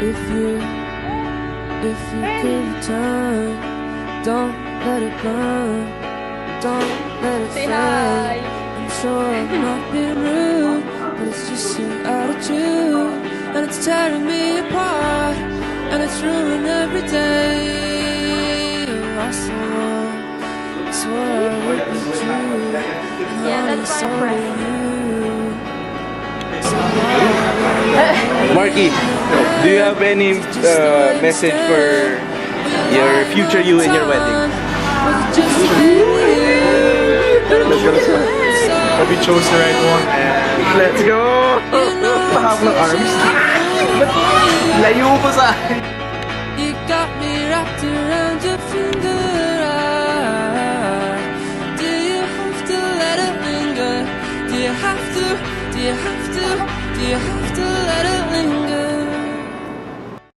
If you could return, don't let it burn, don't let it fade. I'm sure I'm not being rude, but it's just your attitude, and it's tearing me apart, and it's ruining every day. Oh, I swore I would be true, and only so you. Marky, do you have any message for your future you in your wedding? Hope you chose the right one and let's go! Pahap ng arms. Layo pa sa akin. You got me wrapped around your finger. Do you have to let it linger? Do you have to? Do you have to? Do you have to?